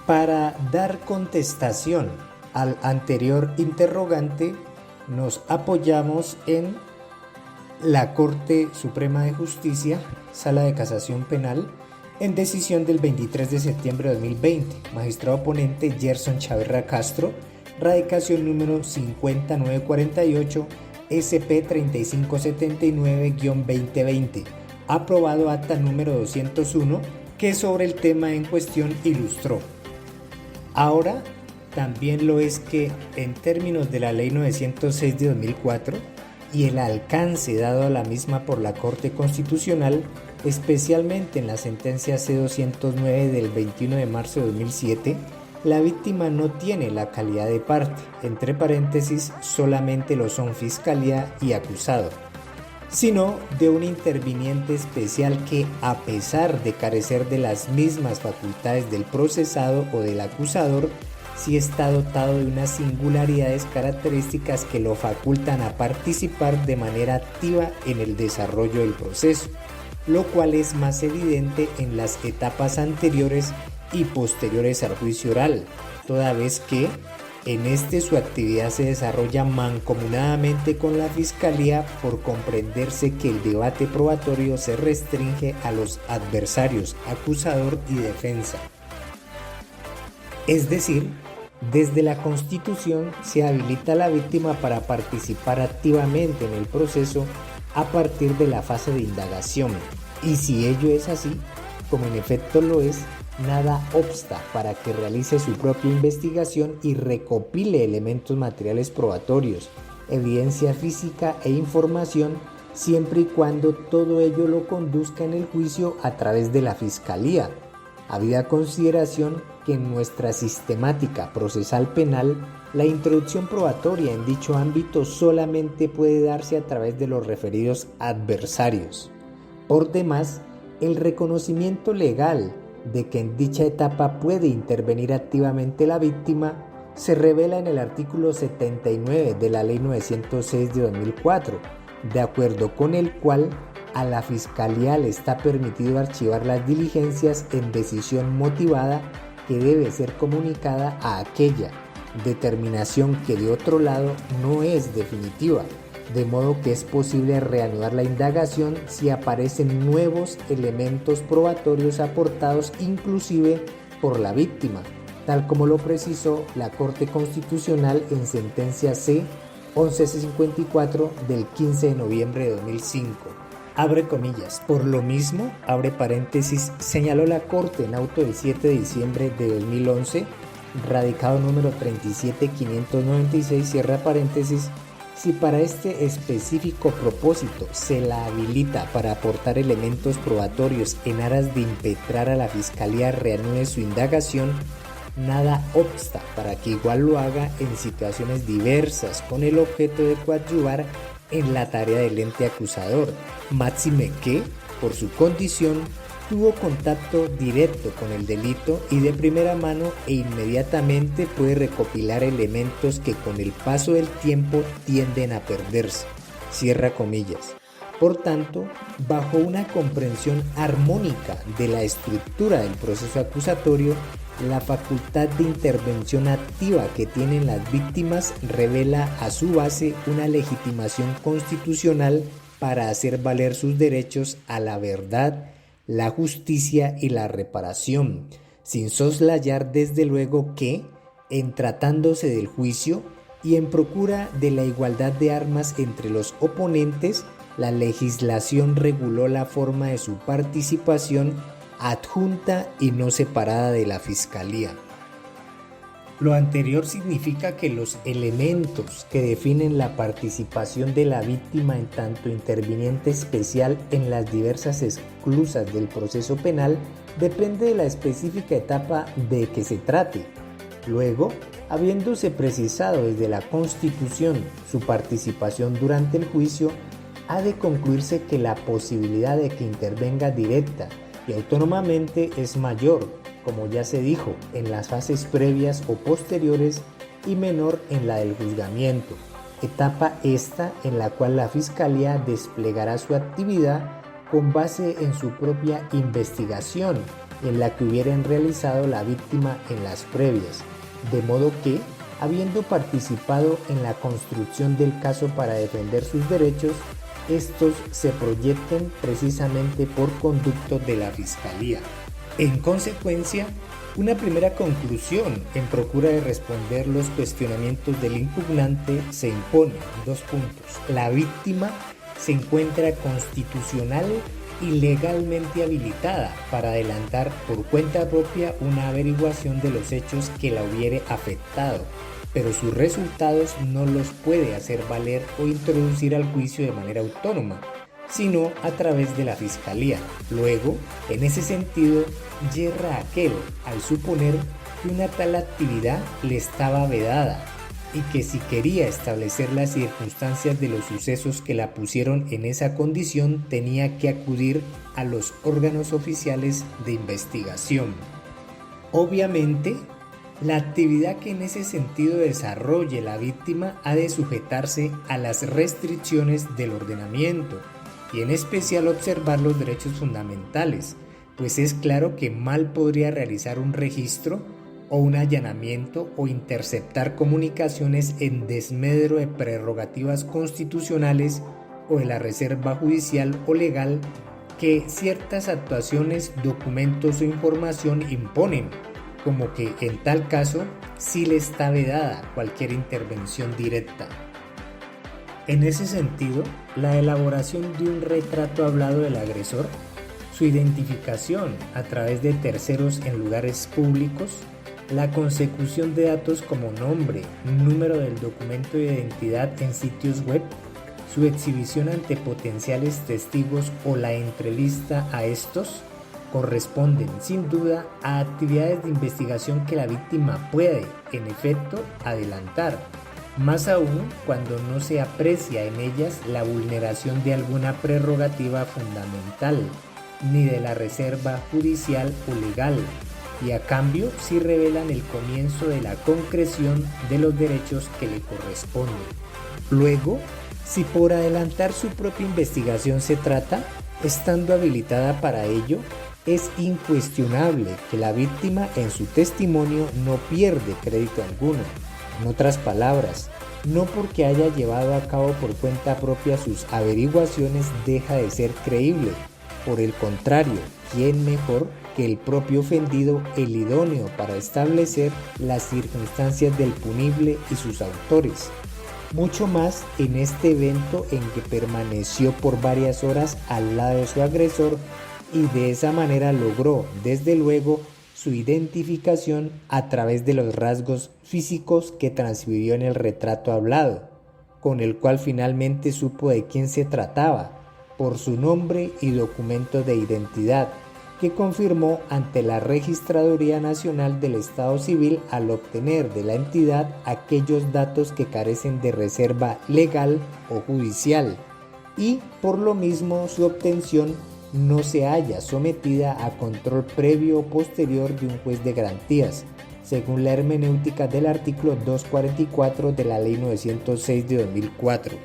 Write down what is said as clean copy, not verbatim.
Para dar contestación al anterior interrogante, nos apoyamos en la Corte Suprema de Justicia, Sala de Casación Penal, en decisión del 23 de septiembre de 2020, magistrado ponente Gerson Chaverra Castro, radicación número 50948, SP 3579-2020, aprobado acta número 201, que sobre el tema en cuestión ilustró. Ahora, también lo es que, en términos de la Ley 906 de 2004 y el alcance dado a la misma por la Corte Constitucional, especialmente en la sentencia C-209 del 21 de marzo de 2007, la víctima no tiene la calidad de parte, entre paréntesis, solamente lo son fiscalía y acusado, sino de un interviniente especial que, a pesar de carecer de las mismas facultades del procesado o del acusador, sí está dotado de unas singularidades características que lo facultan a participar de manera activa en el desarrollo del proceso, lo cual es más evidente en las etapas anteriores y posteriores al juicio oral, toda vez que en este su actividad se desarrolla mancomunadamente con la Fiscalía, por comprenderse que el debate probatorio se restringe a los adversarios, acusador y defensa. Es decir, desde la Constitución se habilita a la víctima para participar activamente en el proceso a partir de la fase de indagación, y si ello es así, como en efecto lo es, nada obsta para que realice su propia investigación y recopile elementos materiales probatorios, evidencia física e información, siempre y cuando todo ello lo conduzca en el juicio a través de la Fiscalía, habida consideración que en nuestra sistemática procesal penal, la introducción probatoria en dicho ámbito solamente puede darse a través de los referidos adversarios. Por demás, el reconocimiento legal de que en dicha etapa puede intervenir activamente la víctima se revela en el artículo 79 de la Ley 906 de 2004, de acuerdo con el cual a la Fiscalía le está permitido archivar las diligencias en decisión motivada que debe ser comunicada a aquella, determinación que de otro lado no es definitiva, de modo que es posible reanudar la indagación si aparecen nuevos elementos probatorios aportados inclusive por la víctima, tal como lo precisó la Corte Constitucional en sentencia C-1154 del 15 de noviembre de 2005. Abre comillas, por lo mismo, abre paréntesis, señaló la Corte en auto del 7 de diciembre de 2011, radicado número 37596, cierra paréntesis, si para este específico propósito se la habilita para aportar elementos probatorios en aras de impetrar a la Fiscalía reanude su indagación, nada obsta para que igual lo haga en situaciones diversas con el objeto de coadyuvar en la tarea del ente acusador, máxime que, por su condición, tuvo contacto directo con el delito y de primera mano e inmediatamente puede recopilar elementos que con el paso del tiempo tienden a perderse. Cierra comillas. Por tanto, bajo una comprensión armónica de la estructura del proceso acusatorio, la facultad de intervención activa que tienen las víctimas revela a su base una legitimación constitucional para hacer valer sus derechos a la verdad, la justicia y la reparación, sin soslayar desde luego que, en tratándose del juicio y en procura de la igualdad de armas entre los oponentes, la legislación reguló la forma de su participación adjunta y no separada de la Fiscalía. Lo anterior significa que los elementos que definen la participación de la víctima en tanto interviniente especial en las diversas esclusas del proceso penal depende de la específica etapa de que se trate. Luego, habiéndose precisado desde la Constitución su participación durante el juicio, ha de concluirse que la posibilidad de que intervenga directa y autónomamente es mayor, como ya se dijo, en las fases previas o posteriores y menor en la del juzgamiento, etapa esta en la cual la Fiscalía desplegará su actividad con base en su propia investigación en la que hubieran realizado la víctima en las previas, de modo que, habiendo participado en la construcción del caso para defender sus derechos, estos se proyecten precisamente por conducto de la Fiscalía. En consecuencia, una primera conclusión en procura de responder los cuestionamientos del impugnante se impone. 2 puntos. La víctima se encuentra constitucional y legalmente habilitada para adelantar por cuenta propia una averiguación de los hechos que la hubiere afectado, pero sus resultados no los puede hacer valer o introducir al juicio de manera autónoma, sino a través de la Fiscalía. Luego, en ese sentido, yerra aquel al suponer que una tal actividad le estaba vedada y que si quería establecer las circunstancias de los sucesos que la pusieron en esa condición, tenía que acudir a los órganos oficiales de investigación. Obviamente, la actividad que en ese sentido desarrolle la víctima ha de sujetarse a las restricciones del ordenamiento y en especial observar los derechos fundamentales, pues es claro que mal podría realizar un registro o un allanamiento o interceptar comunicaciones en desmedro de prerrogativas constitucionales o de la reserva judicial o legal que ciertas actuaciones, documentos o información imponen, como que en tal caso sí le está vedada cualquier intervención directa. En ese sentido, la elaboración de un retrato hablado del agresor, su identificación a través de terceros en lugares públicos, la consecución de datos como nombre, número del documento de identidad en sitios web, su exhibición ante potenciales testigos o la entrevista a estos, corresponden sin duda a actividades de investigación que la víctima puede, en efecto, adelantar, más aún cuando no se aprecia en ellas la vulneración de alguna prerrogativa fundamental, ni de la reserva judicial o legal, y a cambio sí revelan el comienzo de la concreción de los derechos que le corresponden. Luego, si por adelantar su propia investigación se trata, estando habilitada para ello, es incuestionable que la víctima en su testimonio no pierde crédito alguno. En otras palabras, no porque haya llevado a cabo por cuenta propia sus averiguaciones deja de ser creíble. Por el contrario, ¿quién mejor que el propio ofendido, el idóneo para establecer las circunstancias del punible y sus autores? Mucho más en este evento en que permaneció por varias horas al lado de su agresor y de esa manera logró, desde luego, su identificación a través de los rasgos físicos que transmitió en el retrato hablado, con el cual finalmente supo de quién se trataba, por su nombre y documento de identidad, que confirmó ante la Registraduría Nacional del Estado Civil al obtener de la entidad aquellos datos que carecen de reserva legal o judicial, y por lo mismo su obtención no se halla sometida a control previo o posterior de un juez de garantías, según la hermenéutica del artículo 244 de la Ley 906 de 2004.